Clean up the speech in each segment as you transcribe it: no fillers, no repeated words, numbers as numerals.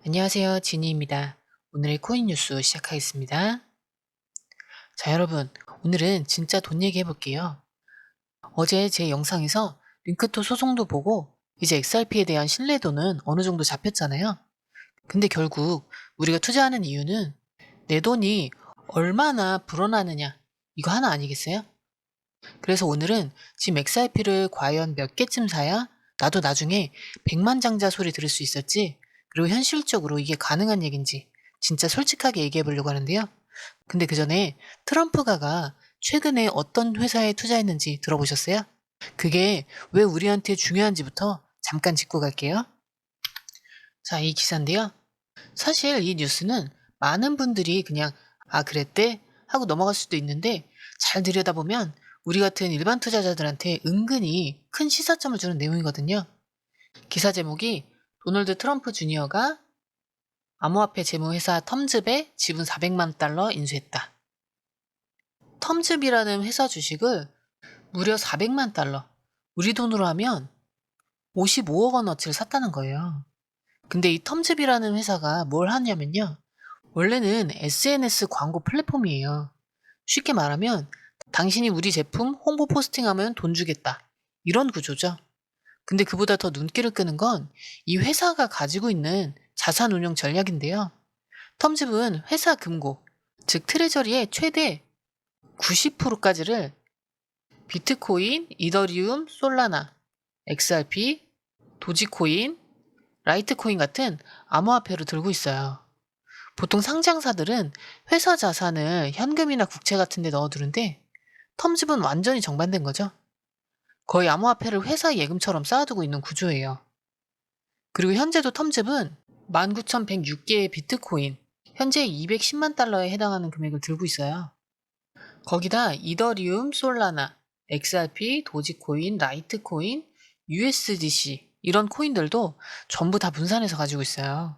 안녕하세요. 지니입니다. 오늘의 코인 뉴스 시작하겠습니다. 자, 여러분. 오늘은 진짜 돈 얘기 해볼게요. 어제 제 영상에서 링크토 소송도 보고 이제 XRP에 대한 신뢰도는 어느 정도 잡혔잖아요. 근데 결국 우리가 투자하는 이유는 내 돈이 얼마나 불어나느냐 이거 하나 아니겠어요? 그래서 오늘은 지금 XRP를 과연 몇 개쯤 사야 나도 나중에 백만장자 소리 들을 수 있었지, 그리고 현실적으로 이게 가능한 얘기인지 진짜 솔직하게 얘기해 보려고 하는데요. 근데 그 전에 트럼프가가 최근에 어떤 회사에 투자했는지 들어보셨어요? 그게 왜 우리한테 중요한지부터 잠깐 짚고 갈게요. 자, 이 기사인데요. 사실 이 뉴스는 많은 분들이 그냥 아 그랬대? 하고 넘어갈 수도 있는데, 잘 들여다보면 우리 같은 일반 투자자들한테 은근히 큰 시사점을 주는 내용이거든요. 기사 제목이 도널드 트럼프 주니어가 암호화폐 재무회사 텀즈에 지분 400만 달러 인수했다. 텀즈이라는 회사 주식을 무려 400만 달러, 우리 돈으로 하면 55억 원어치를 샀다는 거예요. 근데 이 텀즈이라는 회사가 뭘 하냐면요. 원래는 SNS 광고 플랫폼이에요. 쉽게 말하면 당신이 우리 제품 홍보 포스팅하면 돈 주겠다, 이런 구조죠. 근데 그보다 더 눈길을 끄는 건 이 회사가 가지고 있는 자산 운용 전략인데요. 텀즈은 회사 금고, 즉 트레저리의 최대 90%까지를 비트코인, 이더리움, 솔라나, XRP, 도지코인, 라이트코인 같은 암호화폐로 들고 있어요. 보통 상장사들은 회사 자산을 현금이나 국채 같은 데 넣어두는데 텀즈은 완전히 정반대인 거죠. 거의 암호화폐를 회사 예금처럼 쌓아두고 있는 구조예요. 그리고 현재도 텀즈은 19,106개의 비트코인, 현재 210만 달러에 해당하는 금액을 들고 있어요. 거기다 이더리움, 솔라나, XRP, 도지코인, 라이트코인, USDC 이런 코인들도 전부 다 분산해서 가지고 있어요.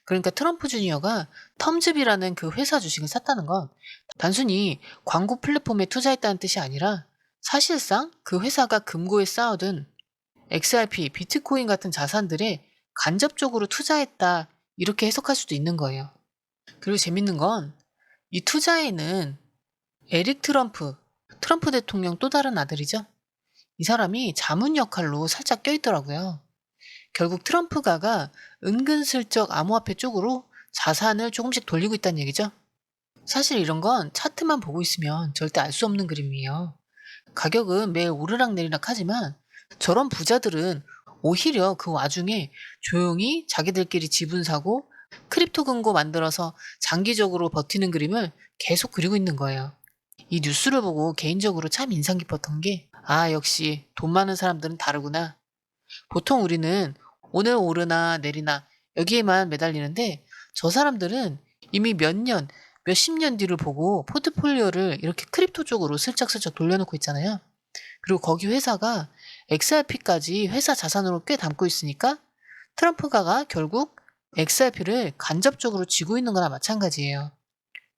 그러니까 트럼프 주니어가 텀즈이라는 그 회사 주식을 샀다는 건 단순히 광고 플랫폼에 투자했다는 뜻이 아니라 사실상 그 회사가 금고에 쌓아둔 XRP, 비트코인 같은 자산들에 간접적으로 투자했다, 이렇게 해석할 수도 있는 거예요. 그리고 재밌는 건 이 투자에는 에릭 트럼프 대통령 또 다른 아들이죠. 이 사람이 자문 역할로 살짝 껴있더라고요. 결국 트럼프가가 은근슬쩍 암호화폐 쪽으로 자산을 조금씩 돌리고 있다는 얘기죠. 사실 이런 건 차트만 보고 있으면 절대 알 수 없는 그림이에요. 가격은 매일 오르락내리락 하지만 저런 부자들은 오히려 그 와중에 조용히 자기들끼리 지분 사고 크립토 금고 만들어서 장기적으로 버티는 그림을 계속 그리고 있는 거예요. 이 뉴스를 보고 개인적으로 참 인상 깊었던 게, 아, 역시 돈 많은 사람들은 다르구나. 보통 우리는 오늘 오르나 내리나 여기에만 매달리는데 저 사람들은 이미 몇 년, 몇십 년 뒤를 보고 포트폴리오를 이렇게 크립토 쪽으로 슬쩍슬쩍 돌려놓고 있잖아요. 그리고 거기 회사가 XRP까지 회사 자산으로 꽤 담고 있으니까 트럼프가가 결국 XRP를 간접적으로 쥐고 있는 거나 마찬가지예요.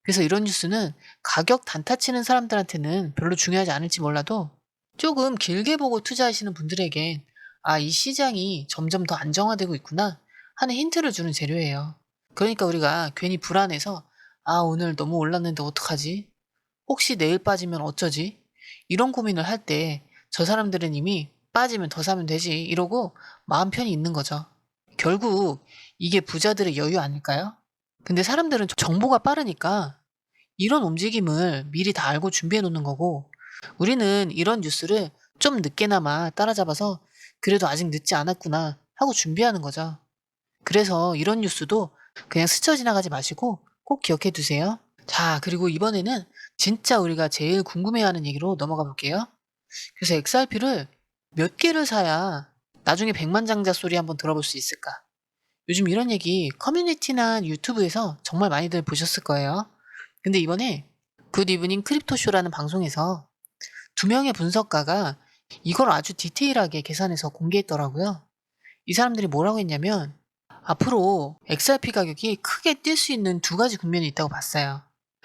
그래서 이런 뉴스는 가격 단타 치는 사람들한테는 별로 중요하지 않을지 몰라도 조금 길게 보고 투자하시는 분들에겐 아, 이 시장이 점점 더 안정화되고 있구나 하는 힌트를 주는 재료예요. 그러니까 우리가 괜히 불안해서 아, 오늘 너무 올랐는데 어떡하지? 혹시 내일 빠지면 어쩌지? 이런 고민을 할 때 저 사람들은 이미 빠지면 더 사면 되지 이러고 마음 편히 있는 거죠. 결국 이게 부자들의 여유 아닐까요? 근데 사람들은 정보가 빠르니까 이런 움직임을 미리 다 알고 준비해 놓는 거고, 우리는 이런 뉴스를 좀 늦게나마 따라잡아서 그래도 아직 늦지 않았구나 하고 준비하는 거죠. 그래서 이런 뉴스도 그냥 스쳐 지나가지 마시고 꼭 기억해 두세요. 자, 그리고 이번에는 진짜 우리가 제일 궁금해하는 얘기로 넘어가 볼게요. 그래서 XRP를 몇 개를 사야 나중에 백만장자 소리 한번 들어볼 수 있을까? 요즘 이런 얘기 커뮤니티나 유튜브에서 정말 많이들 보셨을 거예요. 근데 이번에 굿 이브닝 크립토쇼라는 방송에서 두 명의 분석가가 이걸 아주 디테일하게 계산해서 공개했더라고요. 이 사람들이 뭐라고 했냐면 앞으로 XRP 가격이 크게 뛸 수 있는 두 가지 국면이 있다고 봤어요.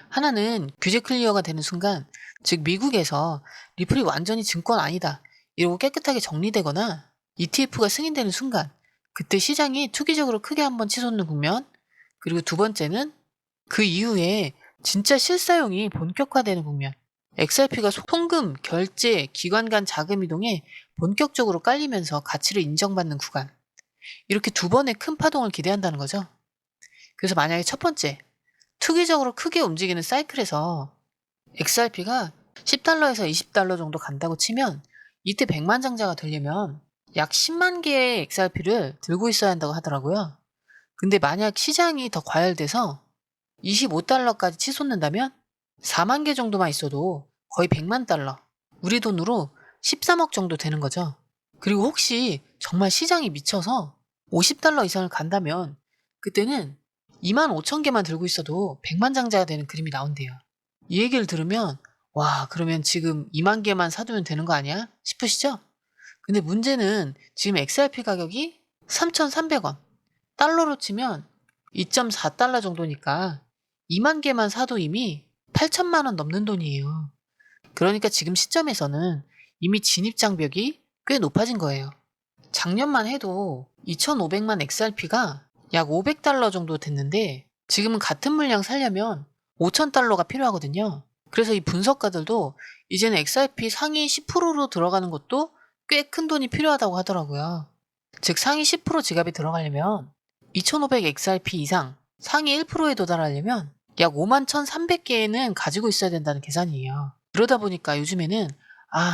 하나는 규제 클리어가 되는 순간, 즉 미국에서 리플이 완전히 증권 아니다 이러고 깨끗하게 정리되거나 ETF가 승인되는 순간, 그때 시장이 투기적으로 크게 한번 치솟는 국면, 그리고 두 번째는 그 이후에 진짜 실사용이 본격화되는 국면. XRP가 송금, 결제, 기관 간 자금 이동에 본격적으로 깔리면서 가치를 인정받는 구간. 이렇게 두 번의 큰 파동을 기대한다는 거죠. 그래서 만약에 첫 번째, 투기적으로 크게 움직이는 사이클에서 XRP가 10달러에서 20달러 정도 간다고 치면 이때 백만장자가 되려면 약 10만 개의 XRP를 들고 있어야 한다고 하더라고요. 근데 만약 시장이 더 과열돼서 25달러까지 치솟는다면 4만 개 정도만 있어도 거의 100만 달러, 우리 돈으로 13억 정도 되는 거죠. 그리고 혹시 정말 시장이 미쳐서 50달러 이상을 간다면 그때는 2만 5천 개만 들고 있어도 100만 장자가 되는 그림이 나온대요. 이 얘기를 들으면 와, 그러면 지금 2만 개만 사두면 되는 거 아니야? 싶으시죠? 근데 문제는 지금 XRP 가격이 3,300원, 달러로 치면 2.4달러 정도니까 2만 개만 사도 이미 8천만 원 넘는 돈이에요. 그러니까 지금 시점에서는 이미 진입 장벽이 꽤 높아진 거예요. 작년만 해도 2,500만 XRP가 약 500달러 정도 됐는데 지금은 같은 물량 살려면 5,000달러가 필요하거든요. 그래서 이 분석가들도 이제는 XRP 상위 10%로 들어가는 것도 꽤 큰 돈이 필요하다고 하더라고요. 즉 상위 10% 지갑에 들어가려면 2,500 XRP 이상 상위 1%에 도달하려면 약 51,300개는 가지고 있어야 된다는 계산이에요. 그러다 보니까 요즘에는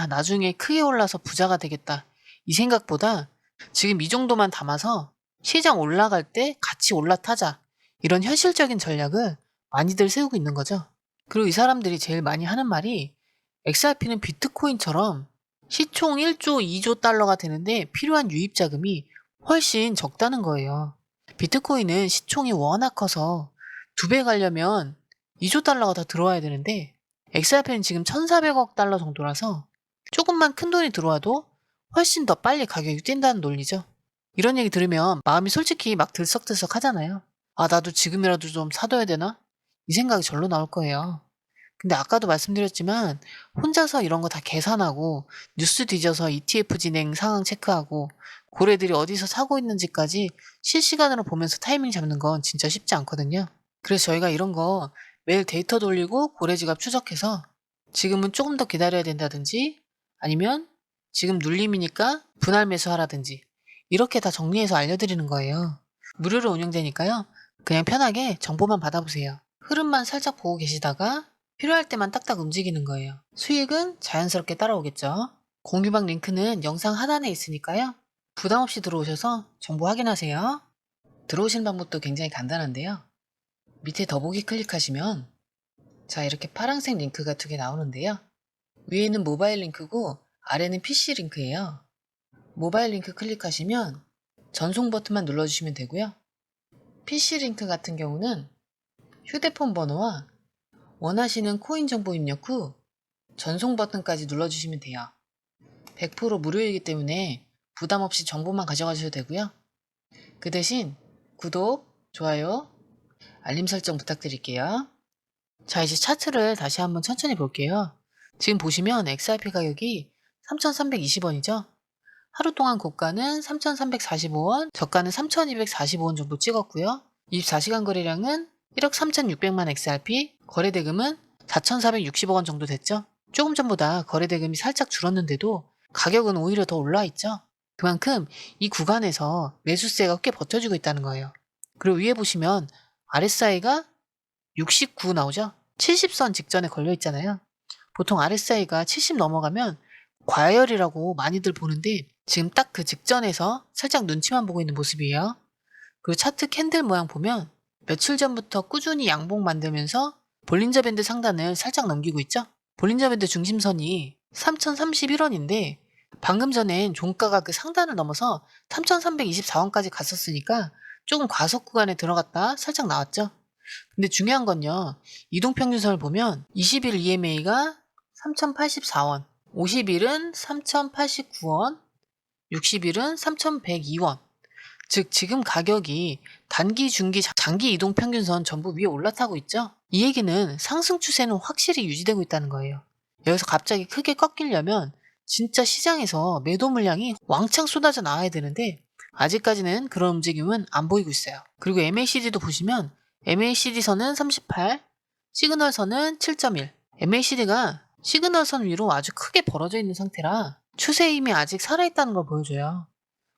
나중에 크게 올라서 부자가 되겠다. 이 생각보다 지금 이 정도만 담아서 시장 올라갈 때 같이 올라타자. 이런 현실적인 전략을 많이들 세우고 있는 거죠. 그리고 이 사람들이 제일 많이 하는 말이 XRP는 비트코인처럼 시총 1조, 2조 달러가 되는데 필요한 유입 자금이 훨씬 적다는 거예요. 비트코인은 시총이 워낙 커서 2배 가려면 2조 달러가 더 들어와야 되는데 XRP는 지금 1,400억 달러 정도라서 조금만 큰 돈이 들어와도 훨씬 더 빨리 가격이 뛴다는 논리죠. 이런 얘기 들으면 마음이 솔직히 막 들썩들썩 하잖아요. 나도 지금이라도 좀 사둬야 되나? 이 생각이 절로 나올 거예요. 근데 아까도 말씀드렸지만 혼자서 이런 거 다 계산하고 뉴스 뒤져서 ETF 진행 상황 체크하고 고래들이 어디서 사고 있는지까지 실시간으로 보면서 타이밍 잡는 건 진짜 쉽지 않거든요. 그래서 저희가 이런 거 매일 데이터 돌리고 고래 지갑 추적해서 지금은 조금 더 기다려야 된다든지 아니면 지금 눌림이니까 분할 매수하라든지 이렇게 다 정리해서 알려드리는 거예요. 무료로 운영되니까요. 그냥 편하게 정보만 받아보세요. 흐름만 살짝 보고 계시다가 필요할 때만 딱딱 움직이는 거예요. 수익은 자연스럽게 따라오겠죠. 공유방 링크는 영상 하단에 있으니까요. 부담 없이 들어오셔서 정보 확인하세요. 들어오시는 방법도 굉장히 간단한데요. 밑에 더보기 클릭하시면 자, 이렇게 파란색 링크가 2개 나오는데요. 위에는 모바일 링크고 아래는 PC 링크예요. 모바일 링크 클릭하시면 전송 버튼만 눌러주시면 되고요. PC 링크 같은 경우는 휴대폰 번호와 원하시는 코인 정보 입력 후 전송 버튼까지 눌러주시면 돼요. 100% 무료이기 때문에 부담 없이 정보만 가져가셔도 되고요. 그 대신 구독, 좋아요, 알림 설정 부탁드릴게요. 자, 이제 차트를 다시 한번 천천히 볼게요. 지금 보시면 XRP 가격이 3,320원이죠. 하루 동안 고가는 3,345원, 저가는 3,245원 정도 찍었고요. 24시간 거래량은 1억 3,600만 XRP, 거래대금은 4,460억 원 정도 됐죠. 조금 전보다 거래대금이 살짝 줄었는데도 가격은 오히려 더 올라와 있죠. 그만큼 이 구간에서 매수세가 꽤 버텨주고 있다는 거예요. 그리고 위에 보시면 RSI가 69 나오죠. 70선 직전에 걸려 있잖아요. 보통 RSI가 70 넘어가면 과열이라고 많이들 보는데 지금 딱 그 직전에서 살짝 눈치만 보고 있는 모습이에요. 그리고 차트 캔들 모양 보면 며칠 전부터 꾸준히 양봉 만들면서 볼린저 밴드 상단을 살짝 넘기고 있죠. 볼린저 밴드 중심선이 3,031원인데 방금 전엔 종가가 그 상단을 넘어서 3,324원까지 갔었으니까 조금 과속 구간에 들어갔다 살짝 나왔죠. 근데 중요한 건요. 이동평균선을 보면 20일 EMA가 3,084원, 50일은 3,089원, 60일은 3,102원. 즉 지금 가격이 단기, 중기, 장기 이동평균선 전부 위에 올라타고 있죠. 이 얘기는 상승 추세는 확실히 유지되고 있다는 거예요. 여기서 갑자기 크게 꺾이려면 진짜 시장에서 매도 물량이 왕창 쏟아져 나와야 되는데 아직까지는 그런 움직임은 안 보이고 있어요. 그리고 MACD도 보시면 MACD선은 38, 시그널선은 7.1. MACD가 시그널선 위로 아주 크게 벌어져 있는 상태라 추세 힘이 아직 살아있다는 걸 보여줘요.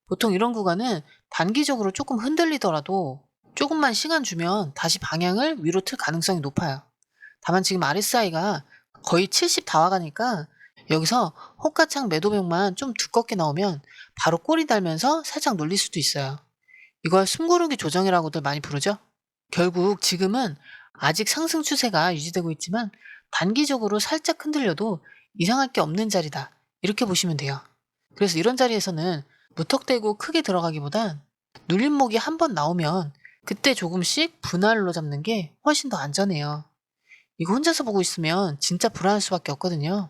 보통 이런 구간은 단기적으로 조금 흔들리더라도 조금만 시간 주면 다시 방향을 위로 틀 가능성이 높아요. 다만 지금 RSI가 거의 70 다 와가니까 여기서 호가창 매도벽만 좀 두껍게 나오면 바로 꼬리 달면서 살짝 눌릴 수도 있어요. 이걸 숨고르기 조정이라고들 많이 부르죠. 결국 지금은 아직 상승 추세가 유지되고 있지만 단기적으로 살짝 흔들려도 이상할 게 없는 자리다. 이렇게 보시면 돼요. 그래서 이런 자리에서는 무턱대고 크게 들어가기보단 눌림목이 한 번 나오면 그때 조금씩 분할로 잡는 게 훨씬 더 안전해요. 이거 혼자서 보고 있으면 진짜 불안할 수밖에 없거든요.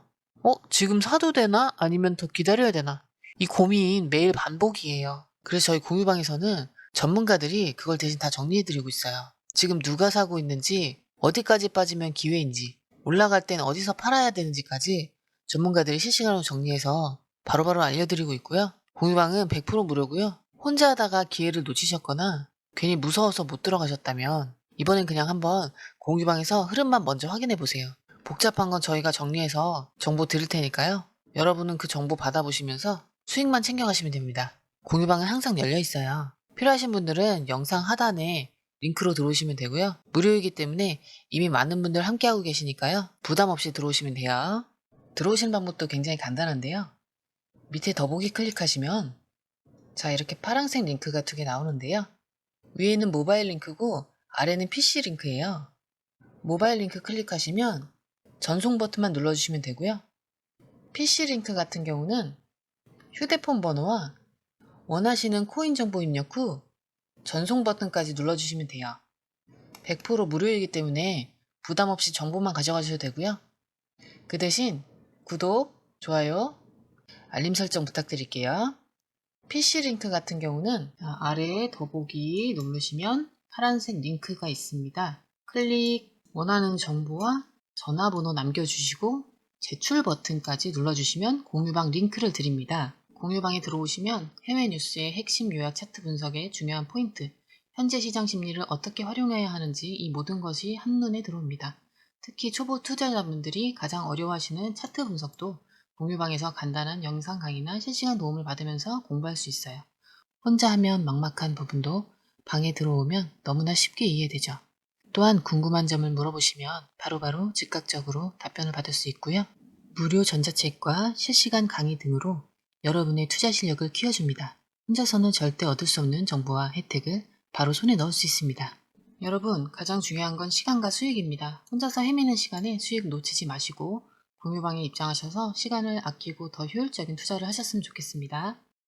지금 사도 되나? 아니면 더 기다려야 되나? 이 고민 매일 반복이에요. 그래서 저희 공유방에서는 전문가들이 그걸 대신 다 정리해드리고 있어요. 지금 누가 사고 있는지, 어디까지 빠지면 기회인지, 올라갈 땐 어디서 팔아야 되는지까지 전문가들이 실시간으로 정리해서 바로바로 알려드리고 있고요. 공유방은 100% 무료고요. 혼자 하다가 기회를 놓치셨거나 괜히 무서워서 못 들어가셨다면 이번엔 그냥 한번 공유방에서 흐름만 먼저 확인해 보세요. 복잡한 건 저희가 정리해서 정보 드릴 테니까요. 여러분은 그 정보 받아보시면서 수익만 챙겨가시면 됩니다. 공유방은 항상 열려 있어요. 필요하신 분들은 영상 하단에 링크로 들어오시면 되고요. 무료이기 때문에 이미 많은 분들 함께하고 계시니까요. 부담 없이 들어오시면 돼요. 들어오시는 방법도 굉장히 간단한데요. 밑에 더보기 클릭하시면 자, 이렇게 파란색 링크가 2개 나오는데요. 위에는 모바일 링크고 아래는 PC 링크예요. 모바일 링크 클릭하시면 전송 버튼만 눌러주시면 되고요. PC 링크 같은 경우는 휴대폰 번호와 원하시는 코인 정보 입력 후 전송 버튼까지 눌러주시면 돼요. 100% 무료이기 때문에 부담 없이 정보만 가져가셔도 되고요. 그 대신 구독, 좋아요, 알림 설정 부탁드릴게요. PC 링크 같은 경우는 아래에 더보기 누르시면 파란색 링크가 있습니다. 클릭, 원하는 정보와 전화번호 남겨주시고 제출 버튼까지 눌러주시면 공유방 링크를 드립니다. 공유방에 들어오시면 해외 뉴스의 핵심 요약 차트 분석의 중요한 포인트, 현재 시장 심리를 어떻게 활용해야 하는지 이 모든 것이 한눈에 들어옵니다. 특히 초보 투자자분들이 가장 어려워하시는 차트 분석도 공유방에서 간단한 영상 강의나 실시간 도움을 받으면서 공부할 수 있어요. 혼자 하면 막막한 부분도 방에 들어오면 너무나 쉽게 이해되죠. 또한 궁금한 점을 물어보시면 바로바로 즉각적으로 답변을 받을 수 있고요. 무료 전자책과 실시간 강의 등으로 여러분의 투자 실력을 키워줍니다. 혼자서는 절대 얻을 수 없는 정보와 혜택을 바로 손에 넣을 수 있습니다. 여러분, 가장 중요한 건 시간과 수익입니다. 혼자서 헤매는 시간에 수익 놓치지 마시고 공유방에 입장하셔서 시간을 아끼고 더 효율적인 투자를 하셨으면 좋겠습니다.